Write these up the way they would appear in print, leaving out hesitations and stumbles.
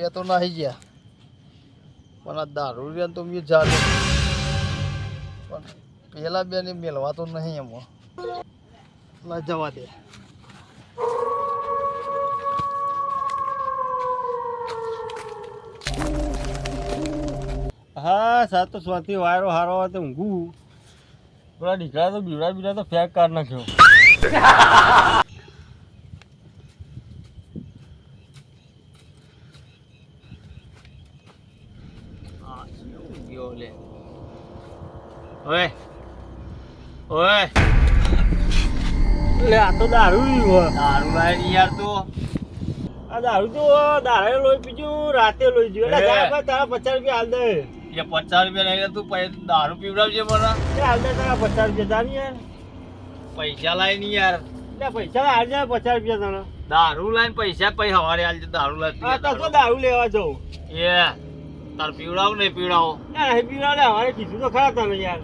બે તો નાહી ગયા પણ આ દારૂ તો મેં જાડે પણ પેલા બે ને મેળવા તો નહીં એમાં ના જવા દે. હા સાત તો સ્વાથી વાયરો હારો હોય તો ઊંઘું. પેલા દીકરા તો બીવડા તો ફેક કાર નાખ્યો. ઓય ઓય લે આ તો દારૂ લાય યાર. તો આ દારૂ તો દારૂ લોહી પીજું રાતે લોહી જ્યું એટલે તારા 50 રૂપિયા હાલ દે. એ 50 રૂપિયા લઈને તું દારૂ પીવડાવજે મને. હાલ દે તારા 50 રૂપિયા તારી યાર. પૈસા લાય ની યાર. એટલે પૈસા હાલ દે 50 રૂપિયા તને. દારૂ લાઈને પૈસા પછી હવારે હાલ દારૂ લાય. તો દારૂ લેવા જાઉં. એ તાર પીવડાવું નહીં પીવડાવો. નહીં પીવડાવ લે હવારે કીધું તો ખરા તને યાર.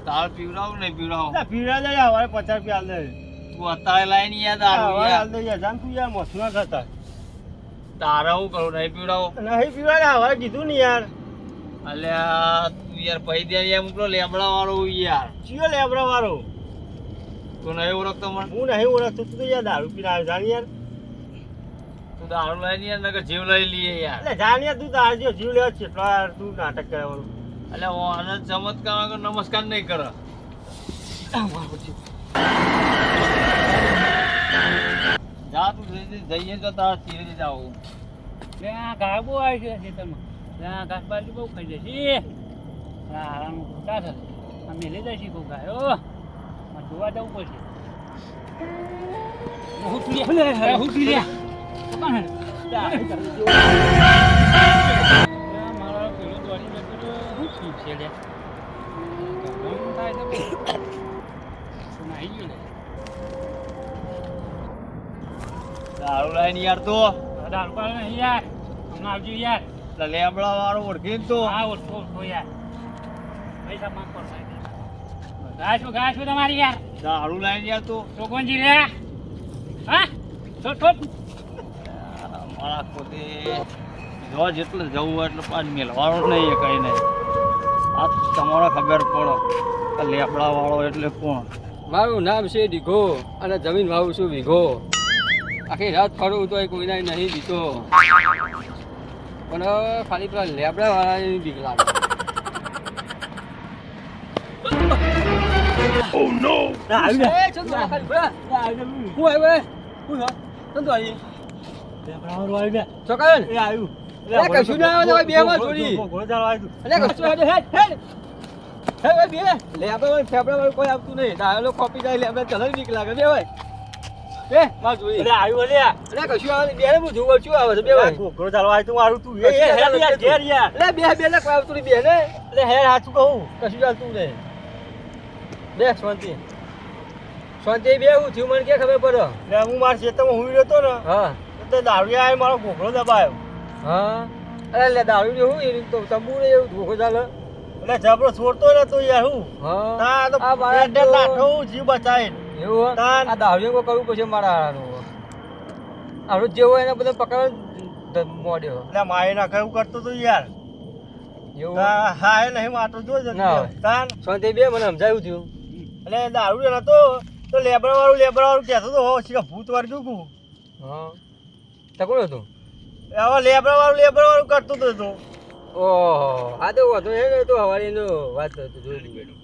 તાર પીવડાવું નહીં પીવડાવો. પીવડા દે હવારે 50 રૂપિયા હાલ દે. તું અત્યારે લાય ની યાર દારૂ હાલ દે યાર. જાન તું યાર મોસમાં ખાતા. તારા હું કરું નહીં પીવડાવો. નહીં પીવડાવે હવારે કીધું ને યાર. અલ્યા તું યાર પૈ દે યાર મોકલો લેબડા વાળો યાર. ચિયો લેબડા વાળો? તું નહીં ઓળખતો મને? હું નહીં ઓળખતો. તું તો યાર દારૂ પીને આવ્યો જાણ યાર. તું દારૂ લઈને યાર નકર જીવ લઈ લઈએ યાર. એટલે જાણ યાર તું તાર જીવ લેવા કેટલો યાર તું નાટક કરાવવાનું. એટલે આનંદ ચમત્કાર નમસ્કાર નહીં કરે. જા તું જઈએ તો તારા ચીરે જાવ. ત્યાં ઘા બહુ આવી છે ખેતરમાં. ત્યાં ઘાસબાજી બહુ ખાઈ જશે. આરામ ક્યાં થશે? અમે લઈ જઈશું કોઈ ગાયો જોવા જવું પડશે. મારા પેલો દોડી છે દારૂ લાઈને યાર. તો દારૂ પાડે નહીં યાર. હમણાં આવજો યાર. લેબડા વાળો ઓળખી તો. હા ઓળખો યાર. પૈસા માંગ પર ગાશું તમારી યાર. દારૂ લાઈને યાર. તો ચોકવંજી રે. હા મારા પોતે જો જેટલે જવું એટલે પાછ મેલવાળો નહીં કઈ નહીં. આ તમારે ખબર પડો કે લેબડા વાળો એટલે કોણ. મારું નામ છે ડીઘો અને જમીન વાવું છું વીઘો. આખી રાત ફરું તો કોઈના નહીં દીધો પણ ખાલી પેલા લેબડા વાળાની બીક લાગે. Oh no! કોઈ આવતું નહીં. ડાયલો કોપી જાય લેબડા ચલો બીક લાગે બે ભાઈ. એ માર જોઈ લે આવ્યો લે. અરે કશું આવે બે હું જોઉં શું આવે છે બે ભાઈ. ઘોડો ચાલવા આવ્યું તું મારું તું. એ યાર ઘેર યાર. લે બે ને કોઈ આવતું નહીં બે ને. એટલે હેર હાચું કહું કશું ચાલતું નહીં. બે શાંતિ બે હું થયું મને કે ખબર પડે. એટલે હું મારા ખેતરમાં હું રહ્યો હતો ને. હા તો દારૂ આવે મારો ઘોઘરો દબાયો. હા અરે લે દારૂ ને હું તો તંબુ ને એવું ધોખો ચાલે. એટલે જબરો છોડતો નતો યાર. હું હા તો લાઠો જીવ બચાય એવું આ દારૂ કો કરવું પછી મારા હારાનું આપણું જે હોય એને બધા પકડ મોડ્યો. એટલે માય નાખે એવું કરતો તો યાર. એવું હા એ નહીં માટો જોજો તાન શાંતિ બે મને સમજાયું થયું. એટલે દારૂ નતો તો લેબરા વાળું કહેતો તો હો ભૂત વર્ગ્યું કું. હા તો કોણ હતું? હવે લેબરા વાળું કરતો તો. ઓહો આ તો હતો એ તો હવારીનો વાત જોઈ લીધું.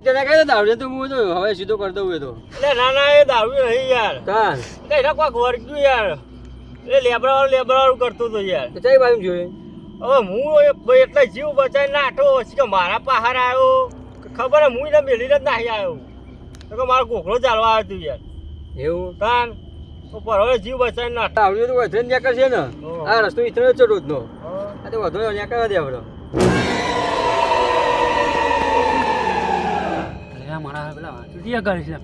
જરા કઈ દારૂ તો હું તો હવે સીધો કરી દઉં એ તો. એટલે ના એ દારૂ નહીં યાર. કાન એટલે એના કોઈક વર્ગ્યું યાર. એટલે લેબરા વાળું કરતો તો યાર. તો ચાઈ બાજુ જોઈએ. હવે હું એટલે જીવ બચાવી નાઠો કે મારા પહાડ આવ્યો ખબર હે હું એને મેલીને જ નાહી આવ્યો. તો કે મારો ઘોઘરો ચાલવા આવ્યો તું યાર. એવું કાન ઉપર હવે જીવ બચાવી નાઠો આવડ્યું તો વધુ ન્યાકર છે ને. આ રસ્તો ઈથનો જ રોજનો. આ તો વધુ ન્યાકર દે આપણો. મારા પેલા ચૂટિયા કરે છે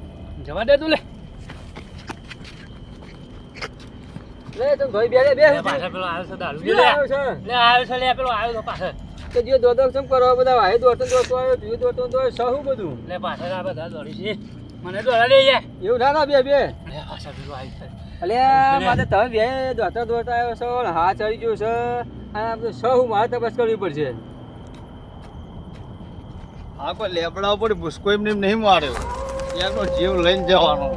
જવા દે તું લે. લે તો ભાઈ બે પાછળ પેલો આવ્યો છે દારૂ લે આવ્યો છે. લે આવ્યો છે લે પેલો આવ્યો તો પાછળ. તો જે દોડો કેમ કરો બધા વાહે દોડતો આવ્યો તું દોડતો તો સહુ બધું. લે પાછળ આ બધા દોડી છે મને દોડા લઈ જાય. એવું ના બે લે પાછળ પેલો આવ્યો છે. અલ્યા મારે તમે બે દોડતા દોડતા આવ્યો છો ને હા ચડી ગયો છે અને આ બધું સૌ મારે તપાસ કરવી પડશે. હા કોઈ લેબડા ઉપર ભૂસકો એમને એમ નહીં માર્યો યારનો જીવ લઈને જવાનો.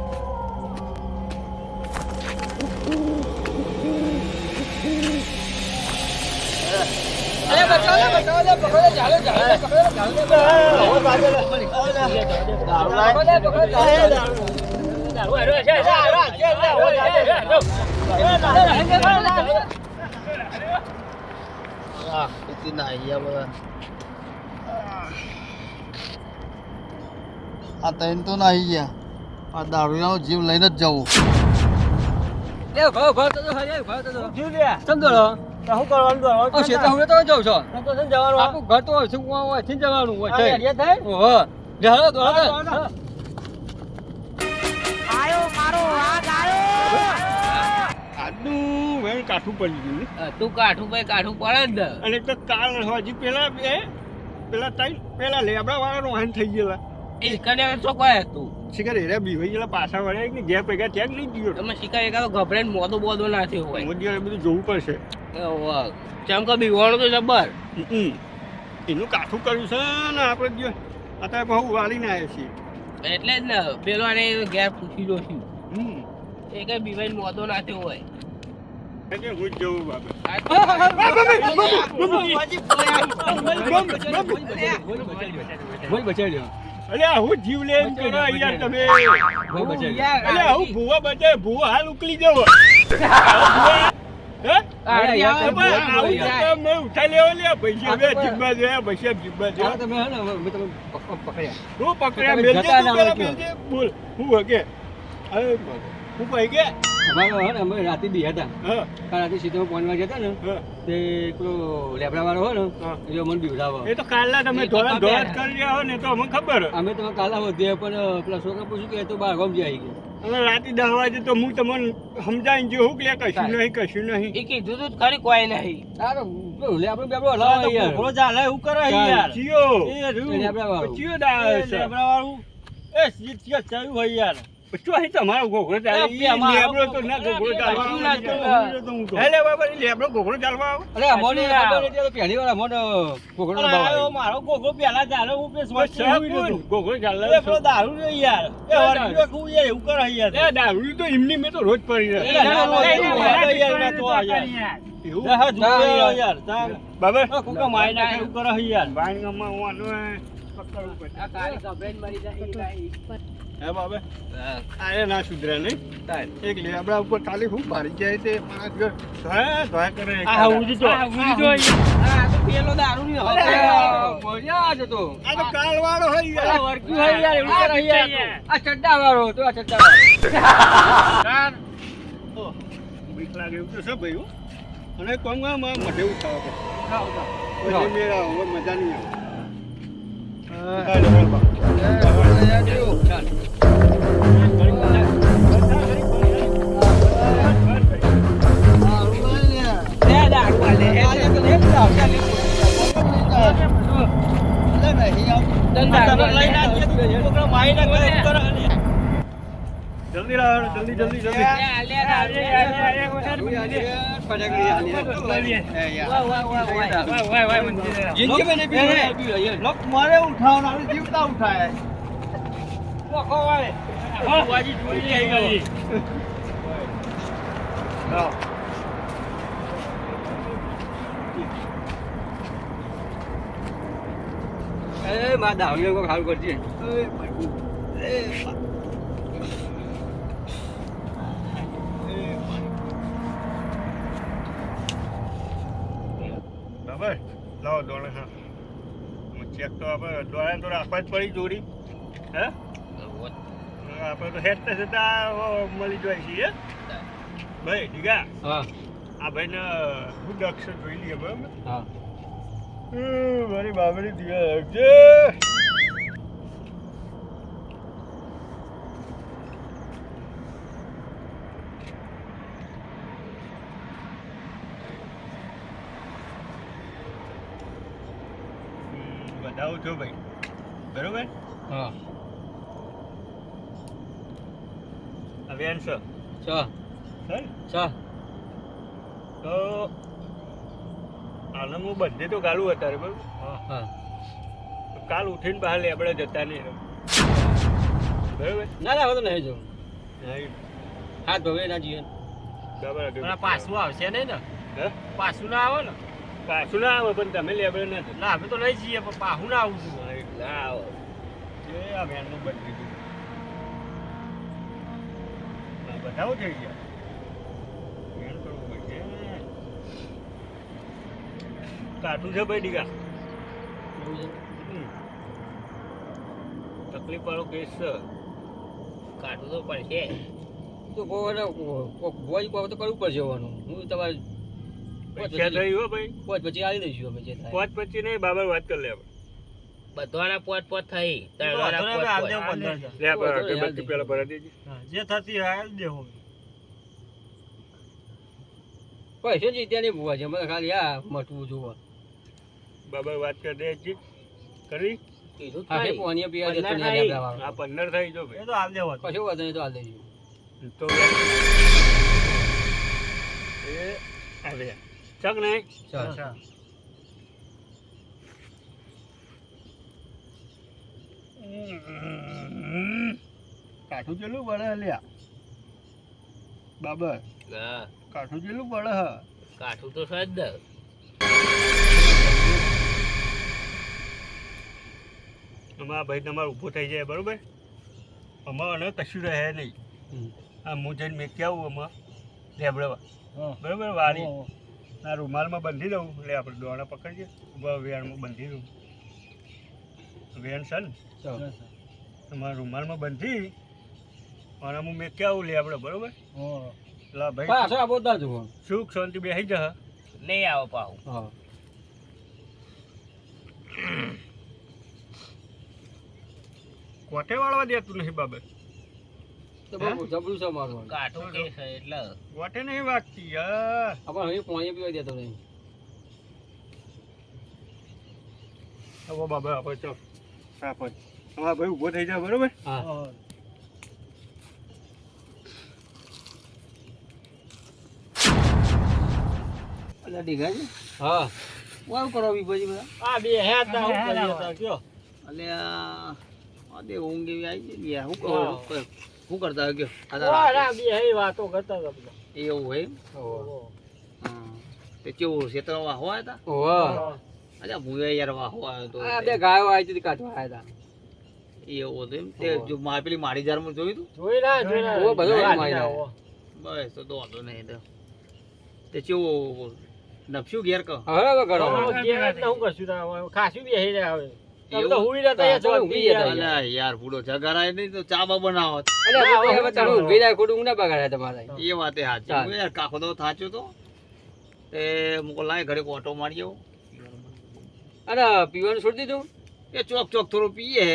આ તૈન તો નાહી ગયા આ દારૂનો જીવ લઈને જ જવું. શું કરવાનું તો હું તો જાઉં છું. જવાનું આખું ઘર તો શું અહીંથી જવાનું હોય છે. ઓહો જાડો દોડો આજનું વેણ કાઠું પડી ગયું ને. તું કાઠું ભાઈ કાઠું પડે જ ને. અને એક તો કાલ હજી પેલા પેલા લેબડા વાળાનો વાહન થઈ ગયેલા એ કને ચોકવાય તું શિકાર હેરા બી હોય ગયેલા પાછા વળ્યા ને ઘેર પૈકા ત્યાં નહીં ગયો તમે શિકાર એકાદો ગભરાઈને મોદો બોદો ના થયો હોય. મોદી બધું જોવું પડશે. ચમ કે બીવાનું તો જબર એનું કાઠું કર્યું છે ને આપણે જો અત્યારે બહુ વાળીને આવ્યા છીએ. એટલે જ ને પેલો આને ઘેર પૂછી જોશું એ કઈ બીવાઈ મોદો ના થયો હોય. એટલે હું જ જવું બાબા. અલ્યા હું જીવ લઈને કરો યાર તમે. અલ્યા હું ભૂવા બચે ભૂવા હાલ ઉકલી જવો. મેં ઉઠાઈ લેવો લે પૈસા બે જીબા જોયા પૈસા જીબા જોયા હું પકડ્યા મેલજે બોલ હું હકે હું કહી કે અમે રાતે બી હતા રાતે સીધો પોનમાં જતા ને તે પેલો લેબડા વાળો હોય ને એ મને બીવડાવો. એ તો કાલના તમે ધોળા ધોળા જ કરી રહ્યા હો ને તો અમને ખબર. અમે તમે કાલા વધીએ પણ પેલા છોકરા પૂછ્યું કે તો બાર ગામ જઈ આવી ગયા. અને રાતે 10 વાગે તો હું તમને સમજાવીને જો હું કે કશું નહીં. એ કીધું તું ખરી કોઈ નહીં. લેબડો બેબડો હલાવો યાર. ઘોડો ચાલે એવું કરે યાર. ચિયો એ લેબડા વાળો ચિયો દા લેબડા વાળું એ સીટ કે ચાલ્યું હોય યાર. બચ્ચો અહીં તમારો ઘોઘરો ચાલે લેબડો તો ના ઘોઘરો ચાલવા હેલે બાબા લેબડો ઘોઘરો ચાલવા અરે અમોને ખબર એટલે પહેલી વાર અમોને ઘોઘરો આવ્યો મારો ઘોઘરો પહેલા ચાલે હું પેસ ઘોઘરો ચાલે એ પેલો દારૂ રે યાર એ વર્ગીઓ કુ યાર એવું કરે યાર એ દારૂ તો એમની મે તો રોજ પડી રહે યાર તો યાર એવું હા યાર બાબા કોકા માઈ નાખે એવું કરે યાર બાઈ માં ઓનો પકડવું પડે આ કાળી કબ્રેન મરી જાય હે બાબા આ ના સુધરે નહીં એક લેબડા ઉપર કાલી હું મારી જાય તે પાંચ ઘર ધોયા કરે આ ઉડી જો આ તો પેલો દારૂ ની બોલ્યા જ તો આ તો કાલ વાળો હોય યાર વર્કી હોય યાર એવું કરે યાર આ ચડ્ડા વાળો તો આ ચડ્ડા વાળો ઓ બીક લાગે એવું તો છે ભાઈ અને કોંગમાં મઢે ઉઠાવ કે ઉઠાવ મેરા હવે મજા નહીં મારે ઉઠાવવાનું જીવતા ઉઠાય મારા દાવને કોઈ ખાવ કરજે. બરાબર લાવો દોડે હા ચેક તો આપણે દોડે તો રાખવા જ પડી જોડી હે આપણે તો હેડ થતા મળી જાય છીએ ભાઈ ઠીકા હા આ ભાઈને ગુડ અક્ષર જોઈ લઈએ બરાબર હા મારી બાબરી દિયા રાખજે બતાવું છો ભાઈ બરોબર હા હવે આન્સર ચો સર ચા તો આને હું બધે તો ગાલું અત્યારે બરાબર હા તો કાલ ઉઠીને બહાર લેબડે જતા નહીં બરાબર ના ના હવે તો નહીં જવું નહીં હાથ ધોવે ના જીવન બરાબર પાછું આવશે નહીં ને હે પાછું ના આવે ને પાછું ના આવે પણ તમે લેબડે ના જતા ના અમે તો નહીં જઈએ પણ પાછું ના આવું છું ના આવે એ આ વેનનું બંધ દીધું બધાઓ થઈ ગયા વેન કરવું પડશે કાઠું છે ભાઈ ડીગા તકલીફ વાળો કેસ છે કાઢવું તો પડશે તો બોય તો કરવું પડશે હોવાનું હું તમારે પૈસા થઈ હો ભાઈ પોચ પછી આવી દઈશું અમે જે થાય પાંચ પછી નહીં બાબર વાત કરી લે બધાના પોચ થઈ લે બધી પેલા ભરા દેજે જે થતી હાલ દેવો પૈસા જીત્યા નહીં ભૂવા છે મને ખાલી આ મટવું જોવા બાબર વાત કરી દે જી કરી આખે પોણીએ પીવા દેતો નહીં લેબડા આ 15 થઈ જો ભાઈ તો હાલ દેવો કશો વાંધો નહીં તો હાલ દેજો તો એ આવે ચક નહીં ચાલ કાઠું જેટલું બળે લ્યા બાબર હા કાઠું જેટલું બળે હ કાઠું તો સજ દે અમારા ભાઈ તમારે ઊભો થઈ જાય બરોબર અમારે કશું રહે નહીં આ હું જઈને મેં આવું આમાં લેબડવા બરોબર વાળી આ રૂમાલમાં બાંધી દઉં એટલે આપણે દોણા પકડીએ ઉભા વેણમાં બાંધી દઉં વેણ છે ને તમારા રૂમાલમાં બાંધી અને હું મેં આવું લે આપણે બરોબર લા ભાઈ પાછો આ બોલતા જુઓ સુખ શાંતિ બેસી જા નહીં આવો પાહુ હા કોઠે વાળવા દેતું નહીં બાબત તો બહુ જબરું છે મારું કાઠું કે છે એટલે કોઠે નહીં વાગતી યાર આપણે હવે પાણી પીવા દેતો નહીં હવે બાબા આપણે ચાલ હા પણ અમારા ભાઈ ઊભો થઈ જાય બરોબર હા અલા ડીગા છે હા વાવ કરો બીજી બધા આ બે હેત ના હું કરી હતા કયો અલે આ બે ઊંઘ એવી આવી ગઈ યાર હું કહું શું કરતા ગયો આ બે હે વાતો કરતા હતા બધા એવું હોય હા તે કેવું ક્ષેત્ર વાહો આવ્યા હતા ઓહ અલ્યા ભૂવે યાર વાહો આવ્યો તો આ બે ગાયો આવી હતી કાઢવા આવ્યા હતા એવું હતું એમ તે જો મારી પેલી મારી જારમાં જોયું તું જોઈ ના ઓ બધો બસ તો વાંધો નહીં તો તે કેવું નપશું ઘેર કહો હવે કરો ઘેર એટલે હું કરશું ખાસું બી હઈ રહ્યા હવે તમે તો હુઈ રહ્યા છો ઊંઘી રહ્યા યાર પૂડો જગારાય નહીં તો ચા બા બનાવો અલે હવે તમે ઊંઘી રહ્યા ખોટું ઊંઘ ના બગાડ્યા તમારે એ વાતે સાચી હું યાર કાખો તો થાચ્યો તો એ મુકો લાય ઘરે ઓટો મારી આવો અરે પીવાનું છોડી દીધું એ ચોક ચોક થોડું પીએ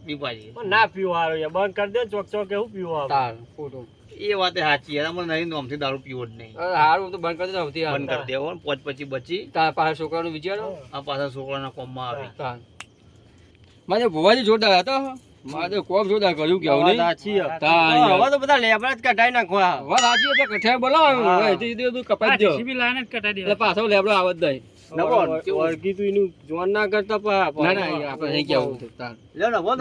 બીપાજી ના પીવો હારો યાર બંધ કરી દે ચોક ચોક એવું પીવો તાર ખોટું એ વાતે સાચી યાર મને નહીં નોમથી દારૂ પીવો જ નહીં હારું તો બંધ કરી દે બંધ કરી દેવો પોચ પછી બચી તાર પાછા છોકરાનું વિચારો આ પાછા છોકરાના કોમમાં આવે મારે ભુવાજી જોરદાર હતો મારે કોમ જોરદાર કર્યું કેવું નહીં સાચી હવે તો બધા લેબડા જ કઢાઈ નાખવા વાત સાચી એટલે કઠાઈ બોલાવો સીધું કપાઈ દો સીબી લાઈને જ કઢાઈ દે એટલે પાછો લેબડો આવત દઈ નવો વર્ગી તું એનું જોન ના કરતા ના ના આપણે નહીં કેવું તાર લે નવો